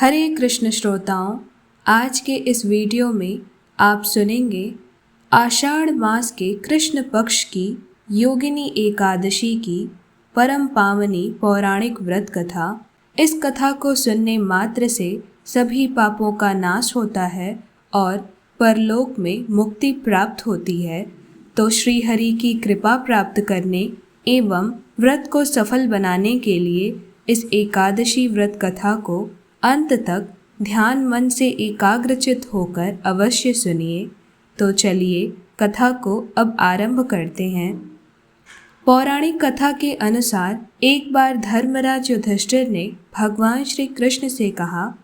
हरे कृष्ण श्रोताओं, आज के इस वीडियो में आप सुनेंगे आषाढ़ मास के कृष्ण पक्ष की योगिनी एकादशी की परम पावनी पौराणिक व्रत कथा। इस कथा को सुनने मात्र से सभी पापों का नाश होता है और परलोक में मुक्ति प्राप्त होती है। तो श्री हरि की कृपा प्राप्त करने एवं व्रत को सफल बनाने के लिए इस एकादशी व्रत कथा को अंत तक ध्यान मन से एकाग्रचित होकर अवश्य सुनिए। तो चलिए कथा को अब आरंभ करते हैं। पौराणिक कथा के अनुसार एक बार धर्मराज युधिष्ठिर ने भगवान श्री कृष्ण से कहा,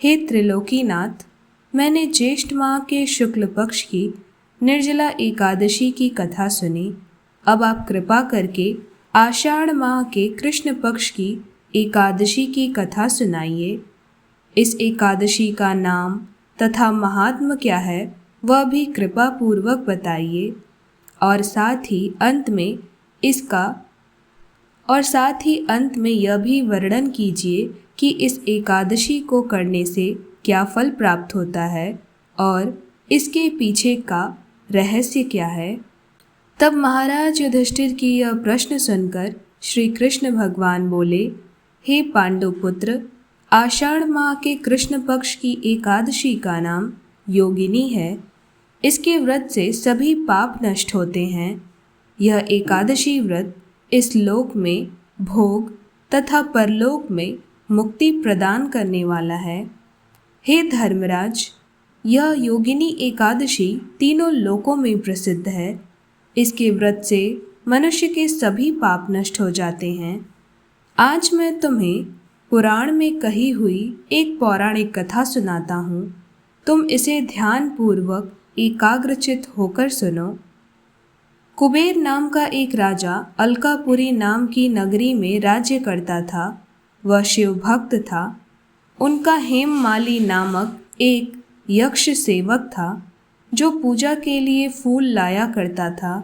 हे त्रिलोकीनाथ, मैंने ज्येष्ठ माह के शुक्ल पक्ष की निर्जला एकादशी की कथा सुनी। अब आप कृपा करके आषाढ़ माह के कृष्ण पक्ष की एकादशी की कथा सुनाइए। इस एकादशी का नाम तथा महात्म्य क्या है वह भी कृपा पूर्वक बताइए और साथ ही अंत में यह भी वर्णन कीजिए कि इस एकादशी को करने से क्या फल प्राप्त होता है और इसके पीछे का रहस्य क्या है। तब महाराज युधिष्ठिर की यह प्रश्न सुनकर श्री कृष्ण भगवान बोले, हे पांडुपुत्र, आषाढ़ माह के कृष्ण पक्ष की एकादशी का नाम योगिनी है। इसके व्रत से सभी पाप नष्ट होते हैं। यह एकादशी व्रत इस लोक में भोग तथा परलोक में मुक्ति प्रदान करने वाला है। हे धर्मराज, यह योगिनी एकादशी तीनों लोकों में प्रसिद्ध है। इसके व्रत से मनुष्य के सभी पाप नष्ट हो जाते हैं। आज मैं तुम्हें पुराण में कही हुई एक पौराणिक कथा सुनाता हूँ। तुम इसे ध्यान पूर्वक एकाग्रचित होकर सुनो। कुबेर नाम का एक राजा अलकापुरी नाम की नगरी में राज्य करता था। वह शिव भक्त था। उनका हेममाली नामक एक यक्ष सेवक था जो पूजा के लिए फूल लाया करता था।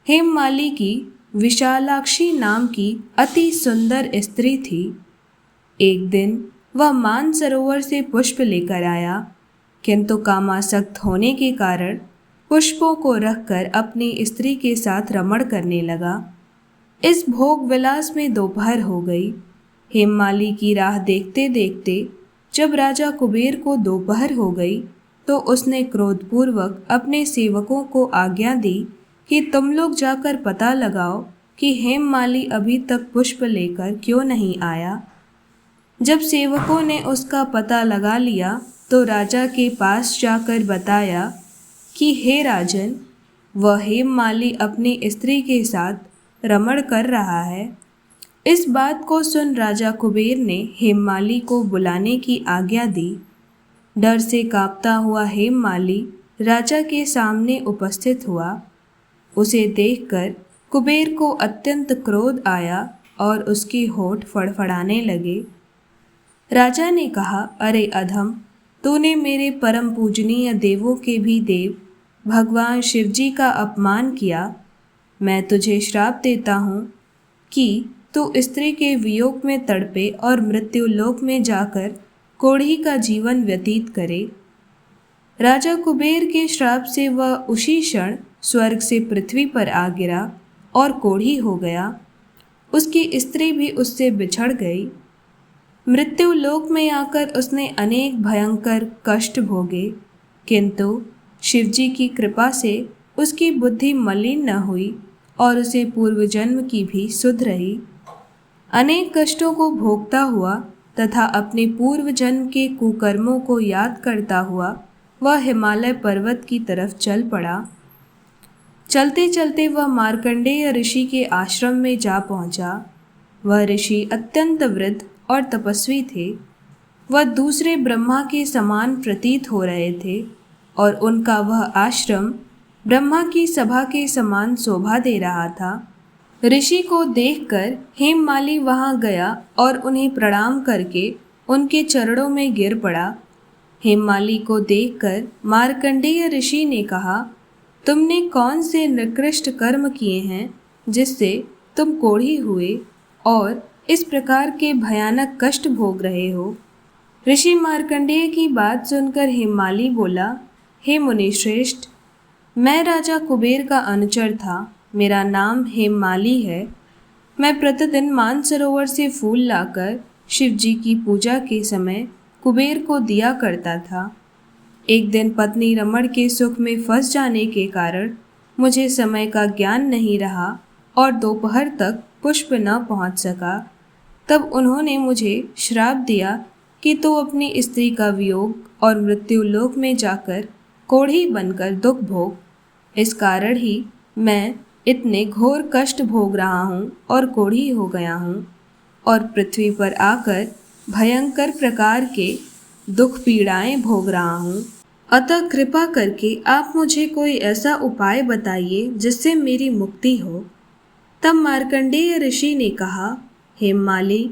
हेममाली की विशालाक्षी नाम की अति सुंदर स्त्री थी। एक दिन वह मानसरोवर से पुष्प लेकर आया, किंतु कामासक्त होने के कारण पुष्पों को रखकर अपनी स्त्री के साथ रमण करने लगा। इस भोग विलास में दोपहर हो गई। हेममाली की राह देखते देखते जब राजा कुबेर को दोपहर हो गई तो उसने क्रोधपूर्वक अपने सेवकों को आज्ञा दी कि तुम लोग जाकर पता लगाओ कि हेममाली अभी तक पुष्प लेकर क्यों नहीं आया। जब सेवकों ने उसका पता लगा लिया तो राजा के पास जाकर बताया कि हे राजन, वह हेममाली अपनी स्त्री के साथ रमण कर रहा है। इस बात को सुन राजा कुबेर ने हेममाली को बुलाने की आज्ञा दी। डर से कांपता हुआ हेममाली राजा के सामने उपस्थित हुआ। उसे देखकर कुबेर को अत्यंत क्रोध आया और उसके होठ फड़फड़ाने लगे। राजा ने कहा, अरे अधम, तूने मेरे परम पूजनीय देवों के भी देव भगवान शिवजी का अपमान किया। मैं तुझे श्राप देता हूँ कि तू स्त्री के वियोग में तड़पे और मृत्यु लोक में जाकर कोढ़ी का जीवन व्यतीत करे। राजा कुबेर के श्राप से वह उसी क्षण स्वर्ग से पृथ्वी पर आ गिरा और कोढ़ी हो गया। उसकी स्त्री भी उससे बिछड़ गई। मृत्यु लोक में आकर उसने अनेक भयंकर कष्ट भोगे, किंतु शिवजी की कृपा से उसकी बुद्धि मलिन न हुई और उसे पूर्व जन्म की भी सुध रही। अनेक कष्टों को भोगता हुआ तथा अपने पूर्व जन्म के कुकर्मों को याद करता हुआ वह हिमालय पर्वत की तरफ चल पड़ा। चलते चलते वह मार्कंडेय ऋषि के आश्रम में जा पहुंचा। वह ऋषि अत्यंत वृद्ध और तपस्वी थे। वह दूसरे ब्रह्मा के समान प्रतीत हो रहे थे और उनका वह आश्रम ब्रह्मा की सभा के समान शोभा दे रहा था। ऋषि को देखकर हेममाली वहां गया और उन्हें प्रणाम करके उनके चरणों में गिर पड़ा। हेममाली को देखकर मार्कंडेय ऋषि ने कहा, तुमने कौन से निकृष्ट कर्म किए हैं जिससे तुम कोढ़ी हुए और इस प्रकार के भयानक कष्ट भोग रहे हो। ऋषि मार्कंडेय की बात सुनकर हेमाली बोला, हे मुनिश्रेष्ठ, मैं राजा कुबेर का अनुचर था। मेरा नाम हेमाली है। मैं प्रतिदिन मानसरोवर से फूल लाकर शिव जी की पूजा के समय कुबेर को दिया करता था। एक दिन पत्नी रमण के सुख में फंस जाने के कारण मुझे समय का ज्ञान नहीं रहा और दोपहर तक पुष्प न पहुंच सका। तब उन्होंने मुझे श्राप दिया कि तू अपनी स्त्री का वियोग और मृत्यु लोक में जाकर कोढ़ी बनकर दुख भोग। इस कारण ही मैं इतने घोर कष्ट भोग रहा हूँ और कोढ़ी हो गया हूँ और पृथ्वी पर आकर भयंकर प्रकार के दुख पीड़ाएं भोग रहा हूँ। अतः कृपा करके आप मुझे कोई ऐसा उपाय बताइए जिससे मेरी मुक्ति हो। तब मार्कंडेय ऋषि ने कहा, हेमाली,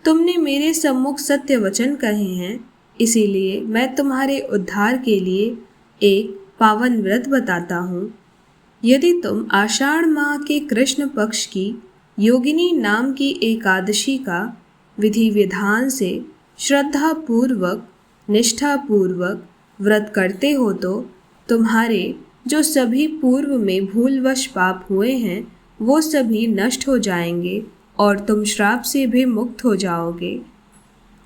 तुमने मेरे सम्मुख सत्य वचन कहे हैं, इसीलिए मैं तुम्हारे उद्धार के लिए एक पावन व्रत बताता हूँ। यदि तुम आषाढ़ माह के कृष्ण पक्ष की योगिनी नाम की एकादशी का विधि विधान से श्रद्धा पूर्वक निष्ठा पूर्वक व्रत करते हो तो तुम्हारे जो सभी पूर्व में भूलवश पाप हुए हैं वो सभी नष्ट हो जाएंगे और तुम श्राप से भी मुक्त हो जाओगे।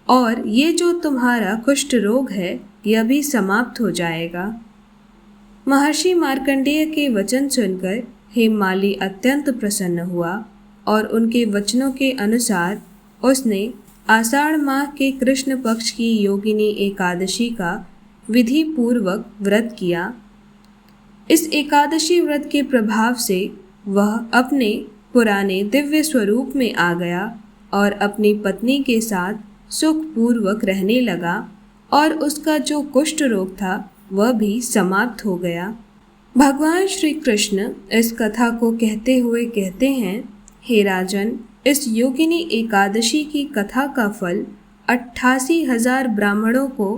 और ये जो तुम्हारा कुष्ठ रोग है यह भी समाप्त हो जाएगा। महर्षि मार्कंडेय के वचन सुनकर हेमाली अत्यंत प्रसन्न हुआ और उनके वचनों के अनुसार उसने आषाढ़ माह के कृष्ण पक्ष की योगिनी एकादशी का विधि पूर्वक व्रत किया। इस एकादशी व्रत के प्रभाव से वह अपने पुराने दिव्य स्वरूप में आ गया और अपनी पत्नी के साथ सुखपूर्वक रहने लगा और उसका जो कुष्ठ रोग था वह भी समाप्त हो गया। भगवान श्री कृष्ण इस कथा को कहते हुए कहते हैं, हे राजन, इस योगिनी एकादशी की कथा का फल 88,000 ब्राह्मणों को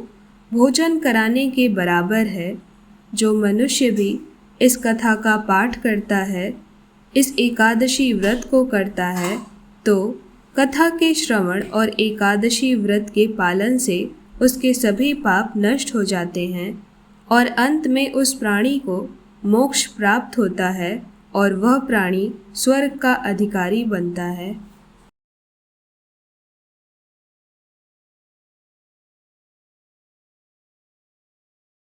भोजन कराने के बराबर है। जो मनुष्य भी इस कथा का पाठ करता है, इस एकादशी व्रत को करता है, तो कथा के श्रवण और एकादशी व्रत के पालन से उसके सभी पाप नष्ट हो जाते हैं और अंत में उस प्राणी को मोक्ष प्राप्त होता है और वह प्राणी स्वर्ग का अधिकारी बनता है।